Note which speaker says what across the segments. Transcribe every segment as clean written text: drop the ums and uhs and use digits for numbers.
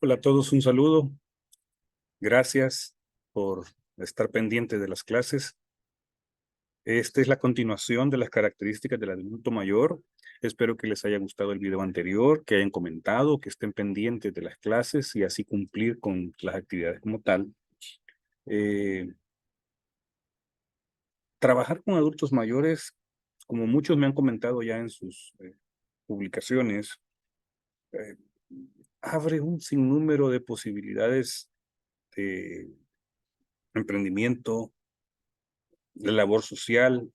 Speaker 1: Hola a todos, un saludo. Gracias por estar pendiente de las clases. Esta es la continuación de las características del adulto mayor. Espero que les haya gustado el video anterior, que hayan comentado, que estén pendientes de las clases y así cumplir con las actividades como tal. Trabajar con adultos mayores, como muchos me han comentado ya en sus publicaciones, eh, abre un sinnúmero de posibilidades de emprendimiento, de labor social,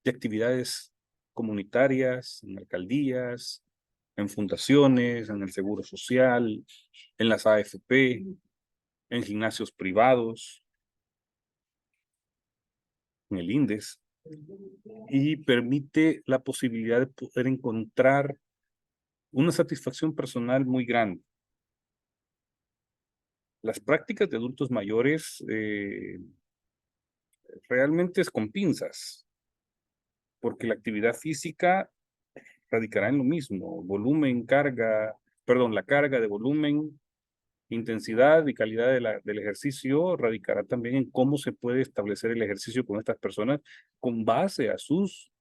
Speaker 1: de actividades comunitarias, en alcaldías, en fundaciones, en el Seguro Social, en las AFP, en gimnasios privados, en el INDES, y permite la posibilidad de poder encontrar una satisfacción personal muy grande. Las prácticas de adultos mayores realmente es con pinzas, porque la actividad física radicará en lo mismo, la carga de volumen, intensidad y calidad del ejercicio radicará también en cómo se puede establecer el ejercicio con estas personas con base a sus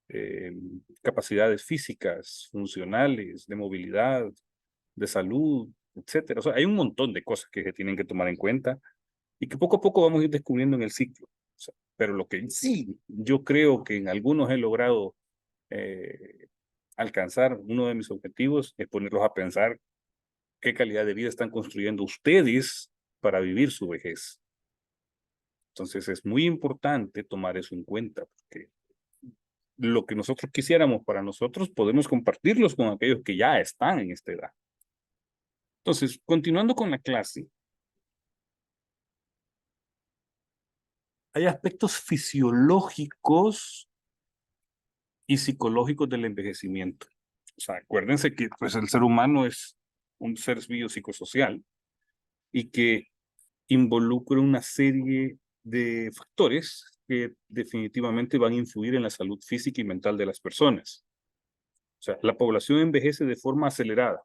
Speaker 1: capacidades físicas, funcionales, de movilidad, de salud, etcétera. O sea, hay un montón de cosas que se tienen que tomar en cuenta y que poco a poco vamos a ir descubriendo en el ciclo. O sea, pero lo que sí, yo creo que en algunos he logrado eh, alcanzar uno de mis objetivos es ponerlos a pensar qué calidad de vida están construyendo ustedes para vivir su vejez. Entonces es muy importante tomar eso en cuenta, porque lo que nosotros quisiéramos para nosotros podemos compartirlos con aquellos que ya están en esta edad. Entonces, continuando con la clase, hay aspectos fisiológicos y psicológicos del envejecimiento. O sea, acuérdense que pues, el ser humano es un ser biopsicosocial y que involucra una serie de factores que definitivamente van a influir en la salud física y mental de las personas. O sea, la población envejece de forma acelerada,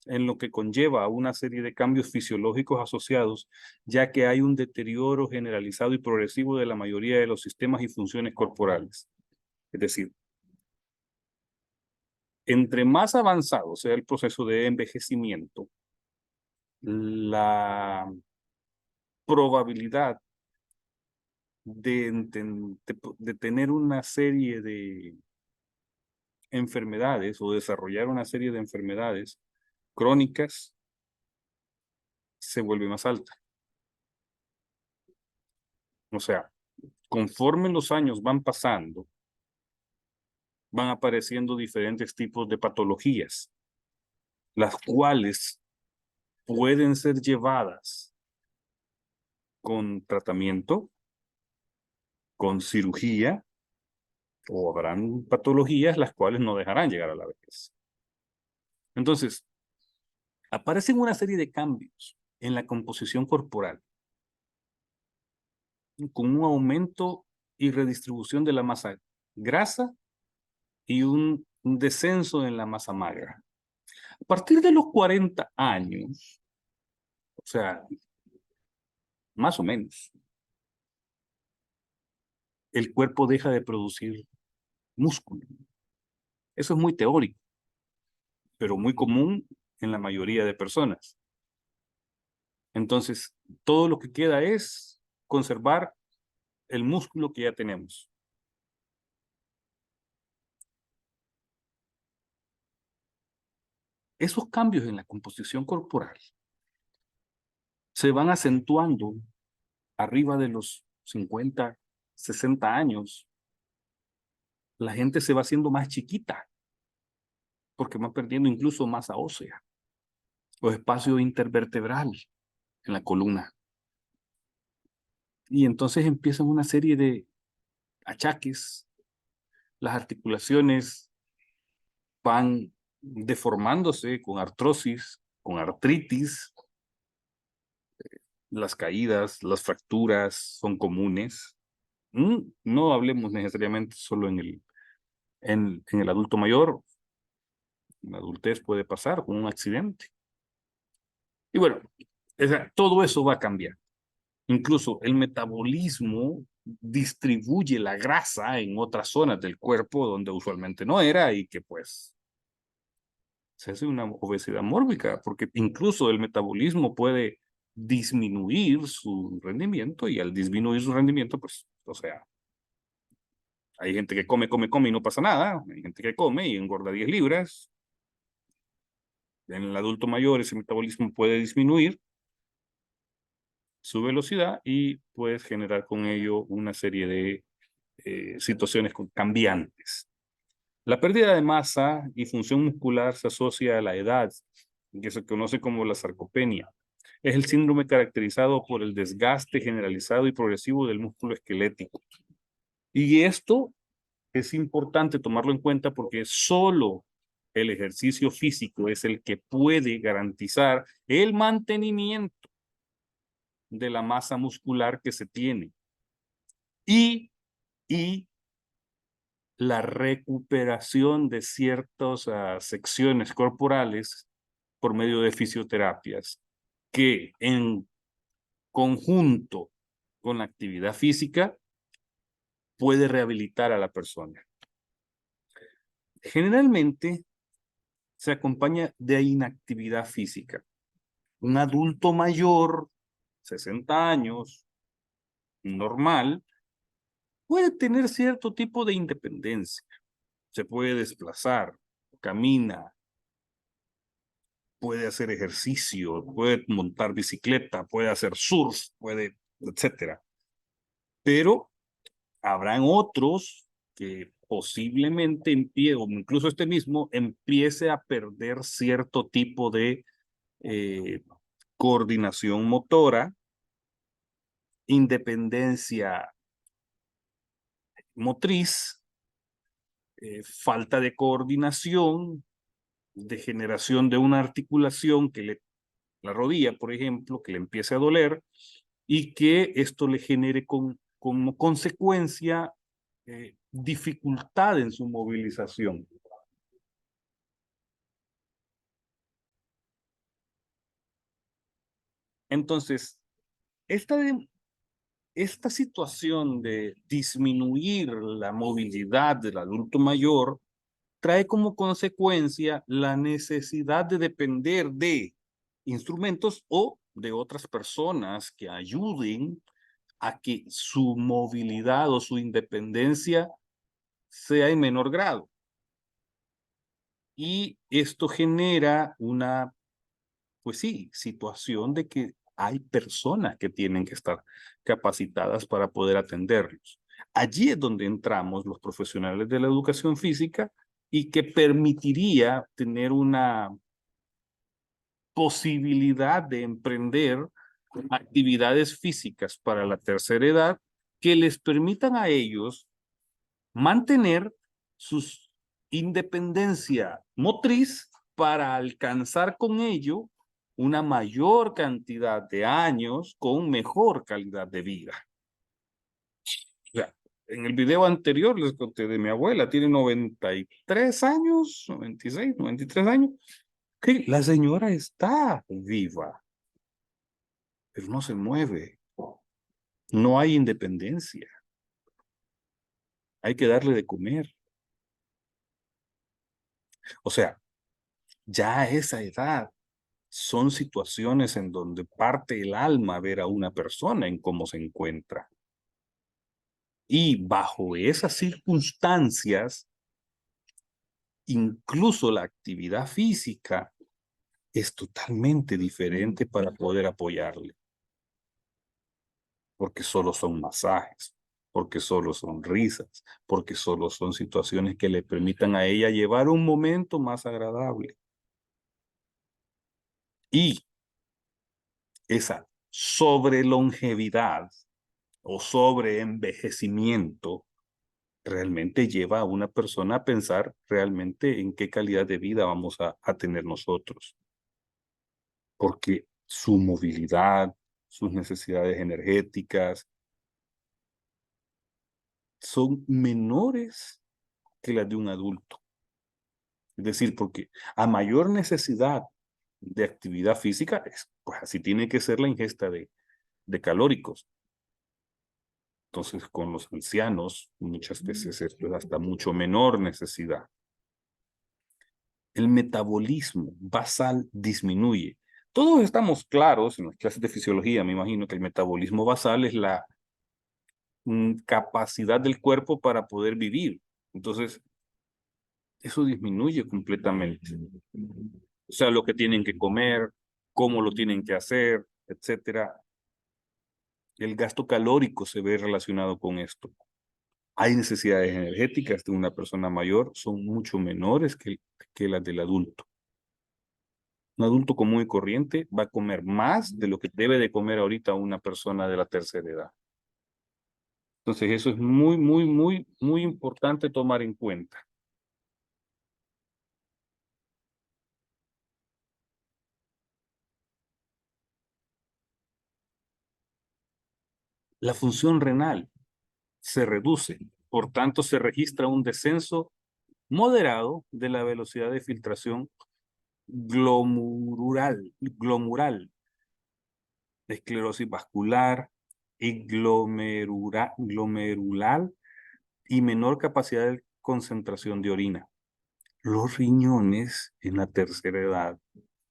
Speaker 1: en lo que conlleva a una serie de cambios fisiológicos asociados, ya que hay un deterioro generalizado y progresivo de la mayoría de los sistemas y funciones corporales. Es decir, entre más avanzado sea el proceso de envejecimiento, la probabilidad de tener una serie de enfermedades o desarrollar una serie de enfermedades crónicas se vuelve más alta. O sea, conforme los años van pasando, van apareciendo diferentes tipos de patologías, las cuales pueden ser llevadas con tratamiento, con cirugía, o habrán patologías las cuales no dejarán llegar a la vejez. Entonces, aparecen una serie de cambios en la composición corporal, con un aumento y redistribución de la masa grasa y un descenso en la masa magra. A partir de los 40 años, o sea, más o menos, el cuerpo deja de producir músculo. Eso es muy teórico, pero muy común en la mayoría de personas. Entonces, todo lo que queda es conservar el músculo que ya tenemos. Esos cambios en la composición corporal se van acentuando arriba de los 50, 60 años. La gente se va haciendo más chiquita porque va perdiendo incluso masa ósea o espacio intervertebral en la columna. Y entonces empiezan una serie de achaques. Las articulaciones van deformándose con artrosis, con artritis. Las caídas, las fracturas son comunes. No hablemos necesariamente solo en el adulto mayor. En la adultez puede pasar con un accidente. Y bueno, todo eso va a cambiar. Incluso el metabolismo distribuye la grasa en otras zonas del cuerpo donde usualmente no era y que pues se hace una obesidad mórbida, porque incluso el metabolismo puede disminuir su rendimiento y al disminuir su rendimiento, pues, o sea, hay gente que come y no pasa nada, hay gente que come y engorda 10 libras, en el adulto mayor ese metabolismo puede disminuir su velocidad y puedes generar con ello una serie de situaciones cambiantes. La pérdida de masa y función muscular se asocia a la edad, que se conoce como la sarcopenia. Es el síndrome caracterizado por el desgaste generalizado y progresivo del músculo esquelético. Y esto es importante tomarlo en cuenta porque solo el ejercicio físico es el que puede garantizar el mantenimiento de la masa muscular que se tiene y la recuperación de ciertas secciones corporales por medio de fisioterapias que en conjunto con la actividad física puede rehabilitar a la persona. Generalmente se acompaña de inactividad física. Un adulto mayor, 60 años, normal, puede tener cierto tipo de independencia. Se puede desplazar, camina, puede hacer ejercicio, puede montar bicicleta, puede hacer surf, puede, etcétera. Pero habrán otros que posiblemente o incluso este mismo, empiece a perder cierto tipo de eh, coordinación motora, independencia motriz, falta de coordinación, degeneración de una articulación la rodilla, por ejemplo, que le empiece a doler y que esto le genere como consecuencia dificultad en su movilización. Entonces, esta, esta situación de disminuir la movilidad del adulto mayor trae como consecuencia la necesidad de depender de instrumentos o de otras personas que ayuden a que su movilidad o su independencia sea en menor grado. Y esto genera una, pues sí, situación de que hay personas que tienen que estar capacitadas para poder atenderlos. Allí es donde entramos los profesionales de la educación física y que permitiría tener una posibilidad de emprender actividades físicas para la tercera edad que les permitan a ellos mantener su independencia motriz para alcanzar con ello una mayor cantidad de años con mejor calidad de vida. O sea, en el video anterior les conté de mi abuela, tiene 93 años, 96, 93 años, que la señora está viva, pero no se mueve. No hay independencia. Hay que darle de comer. O sea, ya a esa edad son situaciones en donde parte el alma ver a una persona en cómo se encuentra. Y bajo esas circunstancias, incluso la actividad física es totalmente diferente para poder apoyarle. Porque solo son masajes, porque solo son risas, porque solo son situaciones que le permitan a ella llevar un momento más agradable. Y esa sobrelongevidad o sobreenvejecimiento realmente lleva a una persona a pensar realmente en qué calidad de vida vamos a tener nosotros. Porque su movilidad, sus necesidades energéticas son menores que las de un adulto. Es decir, porque a mayor necesidad de actividad física, pues así tiene que ser la ingesta de calóricos. Entonces, con los ancianos, muchas veces esto es hasta mucho menor necesidad. El metabolismo basal disminuye. Todos estamos claros en las clases de fisiología, me imagino que el metabolismo basal es la capacidad del cuerpo para poder vivir. Entonces, eso disminuye completamente. O sea, lo que tienen que comer, cómo lo tienen que hacer, etcétera. El gasto calórico se ve relacionado con esto. Hay necesidades energéticas de una persona mayor, son mucho menores que las del adulto. Un adulto común y corriente va a comer más de lo que debe de comer ahorita una persona de la tercera edad. Entonces, eso es muy importante tomar en cuenta. La función renal se reduce, por tanto, se registra un descenso moderado de la velocidad de filtración glomural, de esclerosis vascular y glomerular y menor capacidad de concentración de orina. Los riñones en la tercera edad,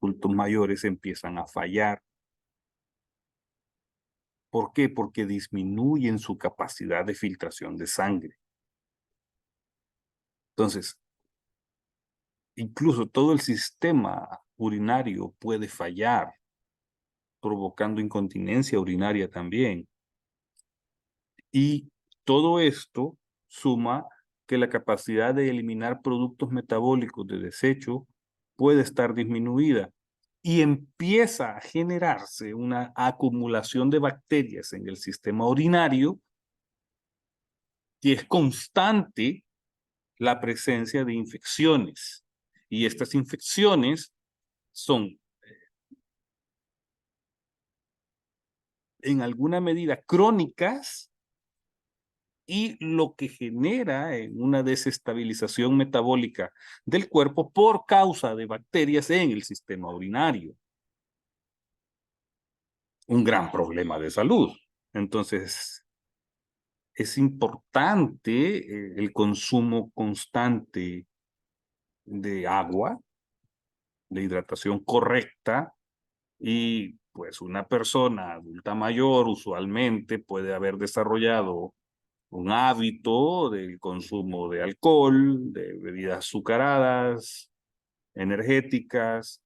Speaker 1: adultos mayores, empiezan a fallar. ¿Por qué? Porque disminuyen su capacidad de filtración de sangre. Entonces, incluso todo el sistema urinario puede fallar, provocando incontinencia urinaria también. Y todo esto suma que la capacidad de eliminar productos metabólicos de desecho puede estar disminuida y empieza a generarse una acumulación de bacterias en el sistema urinario que es constante la presencia de infecciones. Y estas infecciones son en alguna medida crónicas y lo que genera una desestabilización metabólica del cuerpo por causa de bacterias en el sistema urinario. Un gran problema de salud. Entonces, es importante el consumo constante de agua, de hidratación correcta, y pues una persona adulta mayor usualmente puede haber desarrollado un hábito del consumo de alcohol, de bebidas azucaradas, energéticas,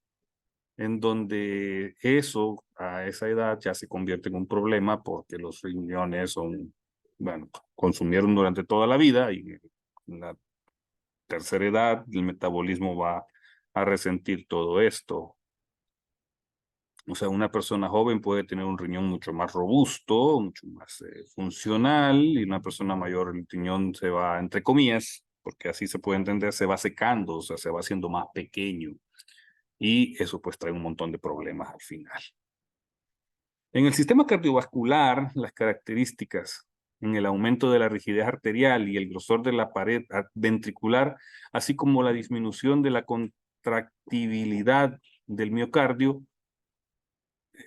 Speaker 1: en donde eso a esa edad ya se convierte en un problema porque los riñones son, bueno, consumieron durante toda la vida y en la tercera edad el metabolismo va a resentir todo esto. O sea, una persona joven puede tener un riñón mucho más robusto, mucho más funcional, y una persona mayor el riñón se va, entre comillas, porque así se puede entender, se va secando, o sea, se va haciendo más pequeño. Y eso pues trae un montón de problemas al final. En el sistema cardiovascular, las características en el aumento de la rigidez arterial y el grosor de la pared ventricular, así como la disminución de la contractibilidad del miocardio,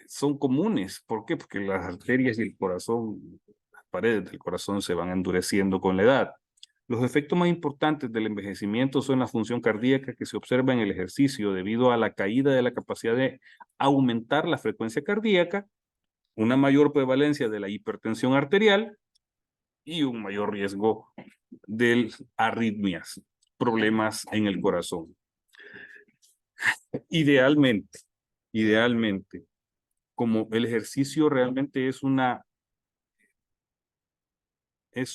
Speaker 1: son comunes. ¿Por qué? Porque las arterias y el corazón, las paredes del corazón se van endureciendo con la edad. Los efectos más importantes del envejecimiento son la función cardíaca que se observa en el ejercicio debido a la caída de la capacidad de aumentar la frecuencia cardíaca, una mayor prevalencia de la hipertensión arterial y un mayor riesgo de arritmias, problemas en el corazón. Idealmente, como el ejercicio realmente es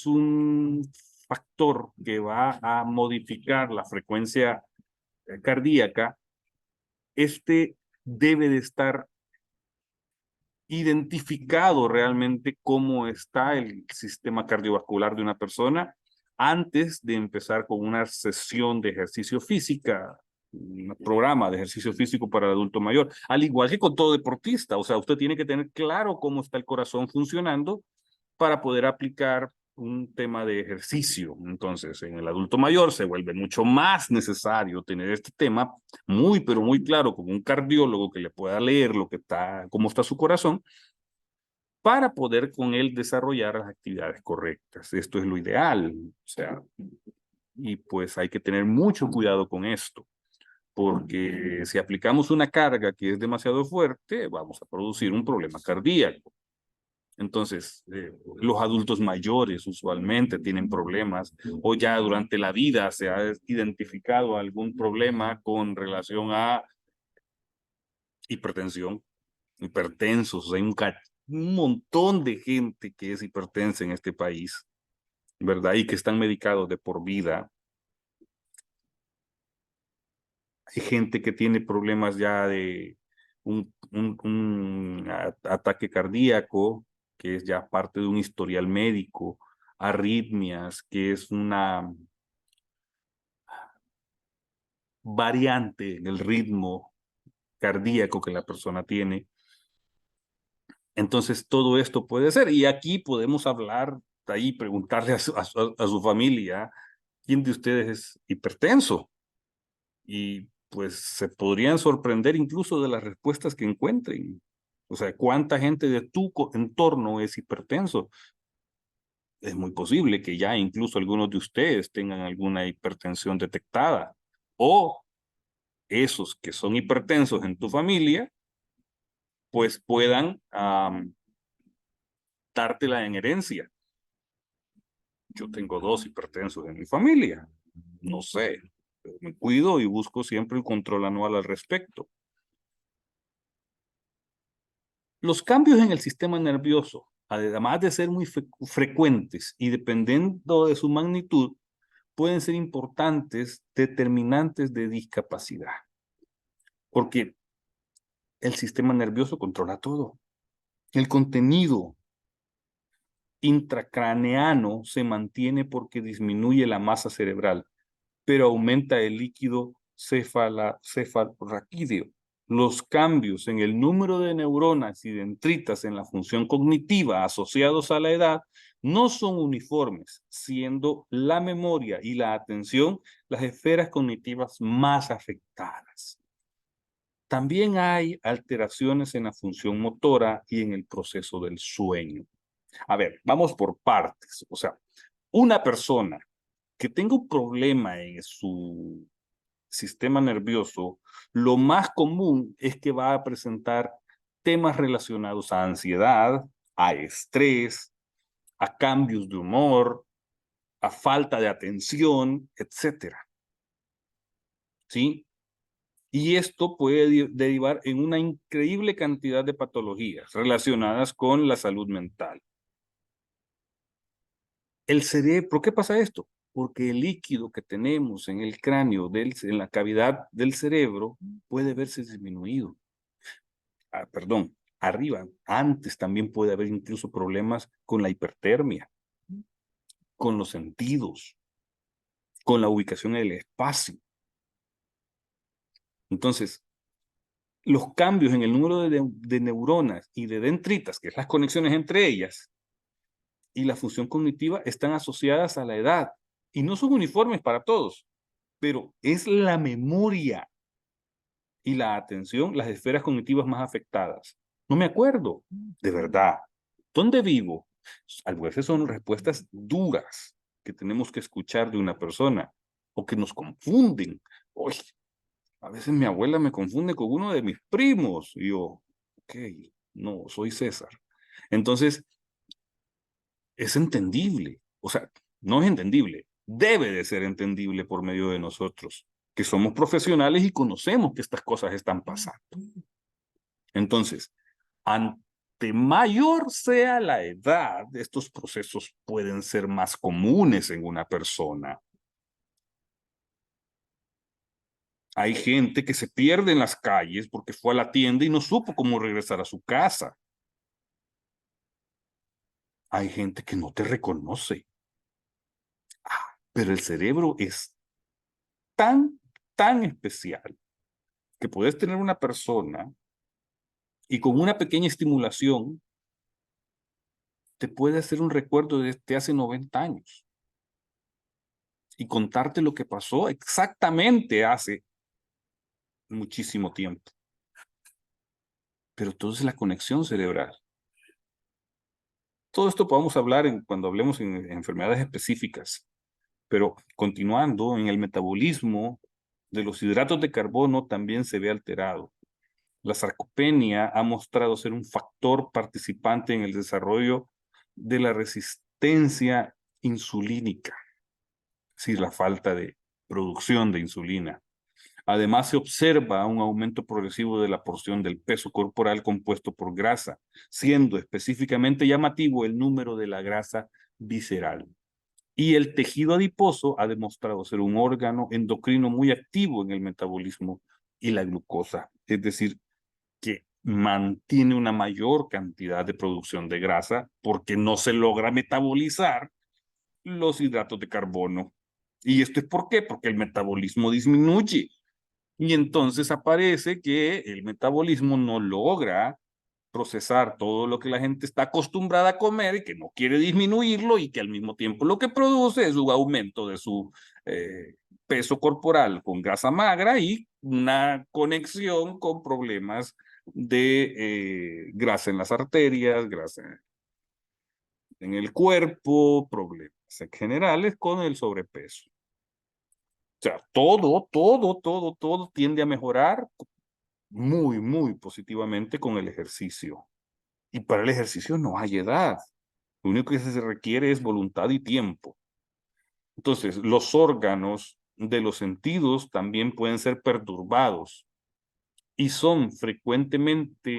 Speaker 1: un factor que va a modificar la frecuencia cardíaca, este debe de estar identificado realmente cómo está el sistema cardiovascular de una persona antes de empezar con una sesión de ejercicio física, un programa de ejercicio físico para el adulto mayor, al igual que con todo deportista. O sea, usted tiene que tener claro cómo está el corazón funcionando para poder aplicar un tema de ejercicio. Entonces, en el adulto mayor se vuelve mucho más necesario tener este tema muy, pero muy claro, como un cardiólogo que le pueda leer lo que está, cómo está su corazón, para poder con él desarrollar las actividades correctas. Esto es lo ideal. O sea, y pues hay que tener mucho cuidado con esto, porque si aplicamos una carga que es demasiado fuerte, vamos a producir un problema cardíaco. Entonces, los adultos mayores usualmente tienen problemas o ya durante la vida se ha identificado algún problema con relación a hipertensión, hipertensos. Hay un montón de gente que es hipertensa en este país, ¿verdad? Y que están medicados de por vida. Hay gente que tiene problemas ya de un ataque cardíaco, que es ya parte de un historial médico, arritmias, que es una variante en el ritmo cardíaco que la persona tiene. Entonces, todo esto puede ser. Y aquí podemos hablar, ahí preguntarle a su familia, ¿quién de ustedes es hipertenso? Y pues se podrían sorprender incluso de las respuestas que encuentren. O sea, ¿cuánta gente de tu entorno es hipertenso? Es muy posible que ya incluso algunos de ustedes tengan alguna hipertensión detectada. O esos que son hipertensos en tu familia, pues puedan dártela en herencia. Yo tengo 2 hipertensos en mi familia. No sé, me cuido y busco siempre un control anual al respecto. Los cambios en el sistema nervioso, además de ser muy frecuentes y dependiendo de su magnitud, pueden ser importantes determinantes de discapacidad, porque el sistema nervioso controla todo. El contenido intracraneano se mantiene porque disminuye la masa cerebral, pero aumenta el líquido cefalorraquídeo. Los cambios en el número de neuronas y dendritas en la función cognitiva asociados a la edad no son uniformes, siendo la memoria y la atención las esferas cognitivas más afectadas. También hay alteraciones en la función motora y en el proceso del sueño. A ver, vamos por partes. O sea, una persona que tenga un problema en su sistema nervioso, lo más común es que va a presentar temas relacionados a ansiedad, a estrés, a cambios de humor, a falta de atención, etcétera. ¿Sí? Y esto puede derivar en una increíble cantidad de patologías relacionadas con la salud mental. El cerebro, ¿por qué pasa esto? Porque el líquido que tenemos en el cráneo, en la cavidad del cerebro, puede verse disminuido. Perdón, arriba. Antes también puede haber incluso problemas con la hipertermia, con los sentidos, con la ubicación en el espacio. Entonces, los cambios en el número de neuronas y de dendritas, que es las conexiones entre ellas, y la función cognitiva están asociadas a la edad y no son uniformes para todos, pero es la memoria y la atención las esferas cognitivas más afectadas. No me acuerdo, de verdad. ¿Dónde vivo? A veces son respuestas duras que tenemos que escuchar de una persona o que nos confunden. Oye, a veces mi abuela me confunde con uno de mis primos y yo, ok, no, soy César. Entonces, es entendible. O sea, no es entendible, debe de ser entendible por medio de nosotros, que somos profesionales y conocemos que estas cosas están pasando. Entonces, ante mayor sea la edad, estos procesos pueden ser más comunes en una persona. Hay gente que se pierde en las calles porque fue a la tienda y no supo cómo regresar a su casa. Hay gente que no te reconoce. Pero el cerebro es tan, tan especial que puedes tener una persona y con una pequeña estimulación te puede hacer un recuerdo de hace 90 años y contarte lo que pasó exactamente hace muchísimo tiempo. Pero todo es la conexión cerebral. Todo esto podemos hablar cuando hablemos en enfermedades específicas, pero continuando, en el metabolismo de los hidratos de carbono también se ve alterado. La sarcopenia ha mostrado ser un factor participante en el desarrollo de la resistencia insulínica, es decir, la falta de producción de insulina. Además, se observa un aumento progresivo de la porción del peso corporal compuesto por grasa, siendo específicamente llamativo el número de la grasa visceral. Y el tejido adiposo ha demostrado ser un órgano endocrino muy activo en el metabolismo y la glucosa, es decir, que mantiene una mayor cantidad de producción de grasa porque no se logra metabolizar los hidratos de carbono. ¿Y esto es por qué? Porque el metabolismo disminuye. Y entonces aparece que el metabolismo no logra procesar todo lo que la gente está acostumbrada a comer y que no quiere disminuirlo y que al mismo tiempo lo que produce es un aumento de su peso corporal con grasa magra y una conexión con problemas de grasa en las arterias, grasa en el cuerpo, problemas generales con el sobrepeso. O sea, todo tiende a mejorar muy, muy positivamente con el ejercicio. Y para el ejercicio no hay edad. Lo único que se requiere es voluntad y tiempo. Entonces, los órganos de los sentidos también pueden ser perturbados y son frecuentes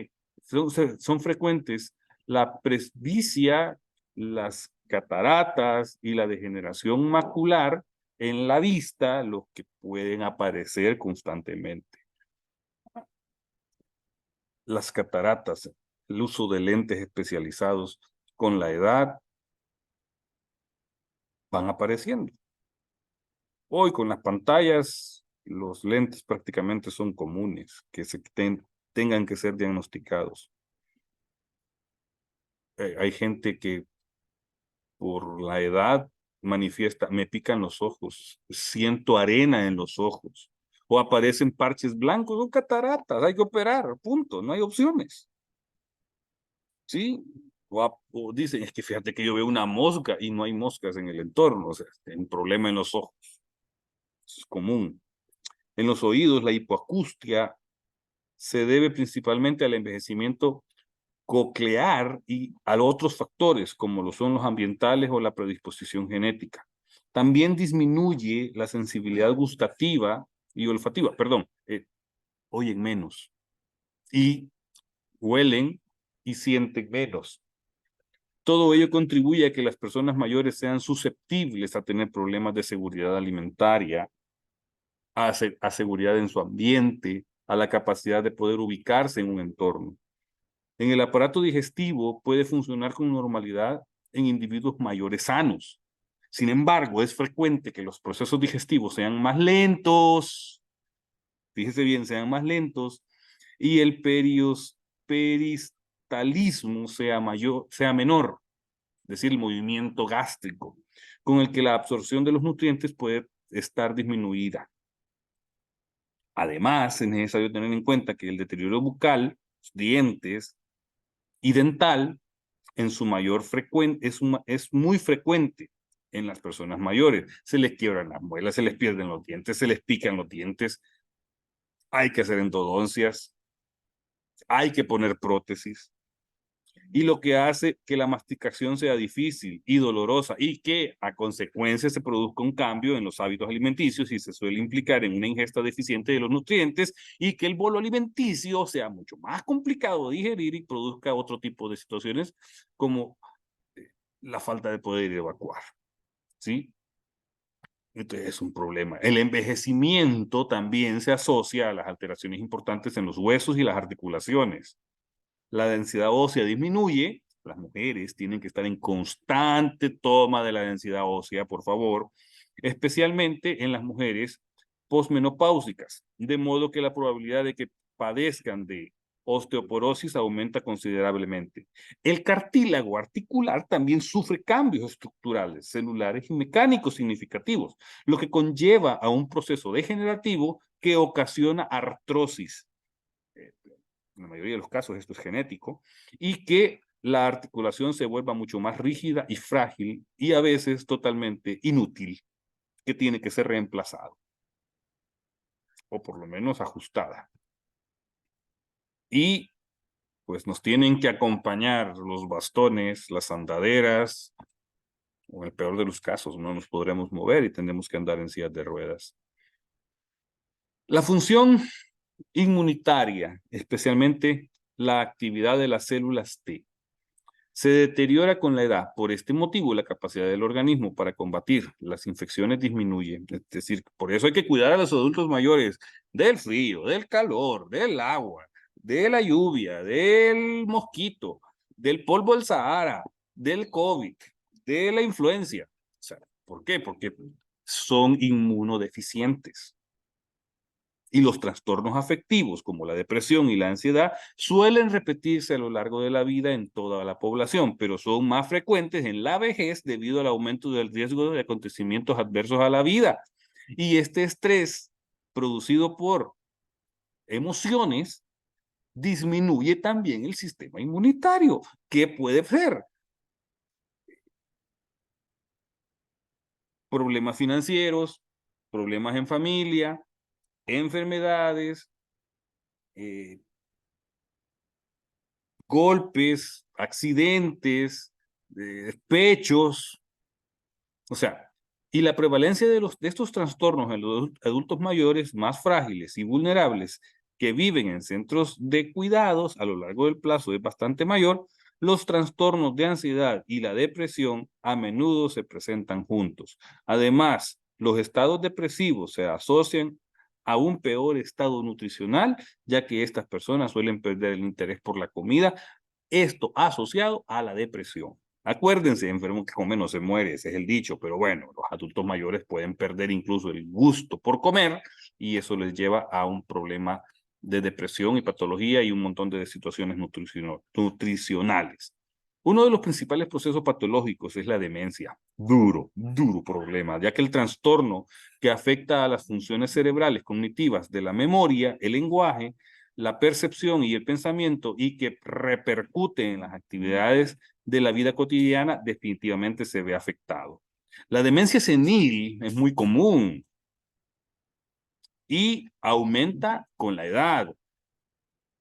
Speaker 1: la presbicia, las cataratas y la degeneración macular en la vista, los que pueden aparecer constantemente. Las cataratas, el uso de lentes especializados con la edad van apareciendo. Hoy con las pantallas, los lentes prácticamente son comunes, que tengan que ser diagnosticados. Hay gente que por la edad manifiesta, me pican los ojos, siento arena en los ojos, o aparecen parches blancos o cataratas, hay que operar, punto, no hay opciones. ¿Sí? O dicen, es que fíjate que yo veo una mosca y no hay moscas en el entorno, o sea, un problema en los ojos. Es común. En los oídos, la hipoacustia se debe principalmente al envejecimiento coclear y a otros factores, como lo son los ambientales o la predisposición genética. También disminuye la sensibilidad gustativa y olfativa, perdón, oyen menos y huelen y sienten menos. Todo ello contribuye a que las personas mayores sean susceptibles a tener problemas de seguridad alimentaria, a seguridad en su ambiente, a la capacidad de poder ubicarse en un entorno. En el aparato digestivo puede funcionar con normalidad en individuos mayores sanos. Sin embargo, es frecuente que los procesos digestivos sean más lentos, fíjese bien, sean más lentos, y el peristalismo sea menor, es decir, el movimiento gástrico, con el que la absorción de los nutrientes puede estar disminuida. Además, es necesario tener en cuenta que el deterioro bucal, dientes y dental en su mayor frecuencia es muy frecuente en las personas mayores. Se les quiebran las muelas, se les pierden los dientes, se les pican los dientes, hay que hacer endodoncias, hay que poner prótesis. Y lo que hace que la masticación sea difícil y dolorosa y que a consecuencia se produzca un cambio en los hábitos alimenticios y se suele implicar en una ingesta deficiente de los nutrientes y que el bolo alimenticio sea mucho más complicado de digerir y produzca otro tipo de situaciones como la falta de poder evacuar, ¿sí? Entonces es un problema. El envejecimiento también se asocia a las alteraciones importantes en los huesos y las articulaciones. La densidad ósea disminuye, las mujeres tienen que estar en constante toma de la densidad ósea, por favor, especialmente en las mujeres posmenopáusicas, de modo que la probabilidad de que padezcan de osteoporosis aumenta considerablemente. El cartílago articular también sufre cambios estructurales, celulares y mecánicos significativos, lo que conlleva a un proceso degenerativo que ocasiona artrosis. En la mayoría de los casos esto es genético, y que la articulación se vuelva mucho más rígida y frágil y a veces totalmente inútil, que tiene que ser reemplazado o por lo menos ajustada. Y pues nos tienen que acompañar los bastones, las andaderas, o en el peor de los casos no nos podremos mover y tendremos que andar en sillas de ruedas. La función inmunitaria, especialmente la actividad de las células T, se deteriora con la edad. Por este motivo, la capacidad del organismo para combatir las infecciones disminuye. Es decir, por eso hay que cuidar a los adultos mayores del frío, del calor, del agua, de la lluvia, del mosquito, del polvo del Sahara, del COVID, de la influencia. O sea, ¿por qué? Porque son inmunodeficientes. Y los trastornos afectivos, como la depresión y la ansiedad, suelen repetirse a lo largo de la vida en toda la población, pero son más frecuentes en la vejez debido al aumento del riesgo de acontecimientos adversos a la vida. Y este estrés producido por emociones disminuye también el sistema inmunitario. ¿Qué puede ser? Problemas financieros, problemas en familia, enfermedades, golpes, accidentes, despechos, o sea, y la prevalencia de estos trastornos en los adultos mayores más frágiles y vulnerables que viven en centros de cuidados a lo largo del plazo es bastante mayor. Los trastornos de ansiedad y la depresión a menudo se presentan juntos. Además, los estados depresivos se asocian a un peor estado nutricional, ya que estas personas suelen perder el interés por la comida, esto asociado a la depresión. Acuérdense, enfermo que come no se muere, ese es el dicho, pero bueno, los adultos mayores pueden perder incluso el gusto por comer y eso les lleva a un problema de depresión y patología y un montón de situaciones nutricionales. Uno de los principales procesos patológicos es la demencia. Duro problema, ya que el trastorno que afecta a las funciones cerebrales cognitivas de la memoria, el lenguaje, la percepción y el pensamiento y que repercute en las actividades de la vida cotidiana, definitivamente se ve afectado. La demencia senil es muy común y aumenta con la edad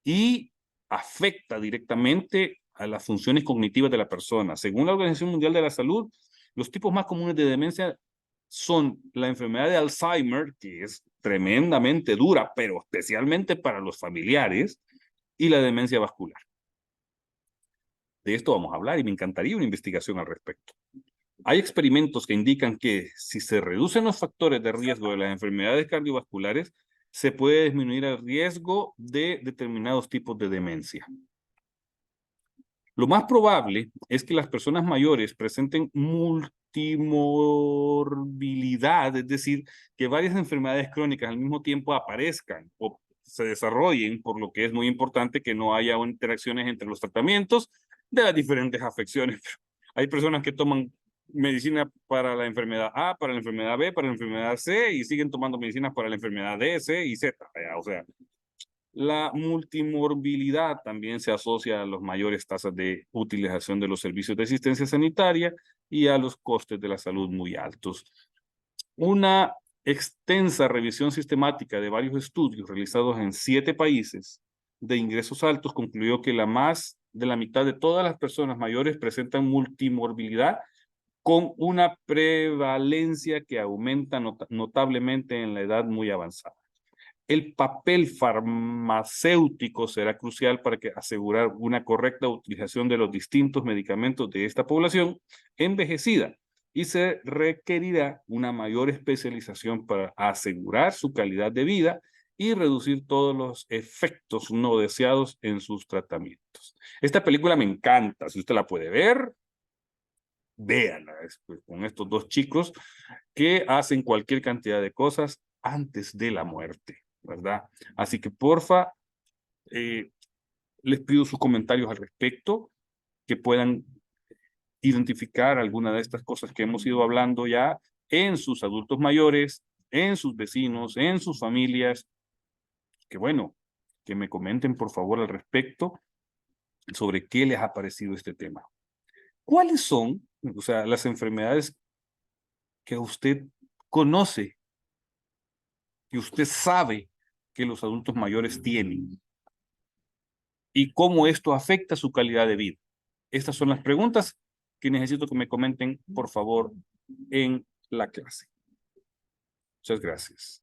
Speaker 1: y afecta directamente a las funciones cognitivas de la persona. Según la Organización Mundial de la Salud, los tipos más comunes de demencia son la enfermedad de Alzheimer, que es tremendamente dura, pero especialmente para los familiares, y la demencia vascular. De esto vamos a hablar y me encantaría una investigación al respecto. Hay experimentos que indican que si se reducen los factores de riesgo de las enfermedades cardiovasculares, se puede disminuir el riesgo de determinados tipos de demencia. Lo más probable es que las personas mayores presenten multimorbilidad, es decir, que varias enfermedades crónicas al mismo tiempo aparezcan o se desarrollen, por lo que es muy importante que no haya interacciones entre los tratamientos de las diferentes afecciones. Hay personas que toman medicina para la enfermedad A, para la enfermedad B, para la enfermedad C y siguen tomando medicinas para la enfermedad D, C y Z. O sea, la multimorbilidad también se asocia a las mayores tasas de utilización de los servicios de asistencia sanitaria y a los costes de la salud muy altos. Una extensa revisión sistemática de varios estudios realizados en 7 países de ingresos altos concluyó que más de la mitad de todas las personas mayores presentan multimorbilidad con una prevalencia que aumenta notablemente en la edad muy avanzada. El papel farmacéutico será crucial para asegurar una correcta utilización de los distintos medicamentos de esta población envejecida y se requerirá una mayor especialización para asegurar su calidad de vida y reducir todos los efectos no deseados en sus tratamientos. Esta película me encanta, si usted la puede ver, véanla, con estos dos chicos que hacen cualquier cantidad de cosas antes de la muerte, ¿verdad? Así que porfa, Les pido sus comentarios al respecto, que puedan identificar alguna de estas cosas que hemos ido hablando ya en sus adultos mayores, en sus vecinos, en sus familias. Que bueno, que me comenten por favor al respecto sobre qué les ha parecido este tema. ¿Cuáles son, o sea, las enfermedades que usted conoce, que usted sabe que los adultos mayores tienen? ¿Y cómo esto afecta su calidad de vida? Estas son las preguntas que necesito que me comenten, por favor, en la clase. Muchas gracias.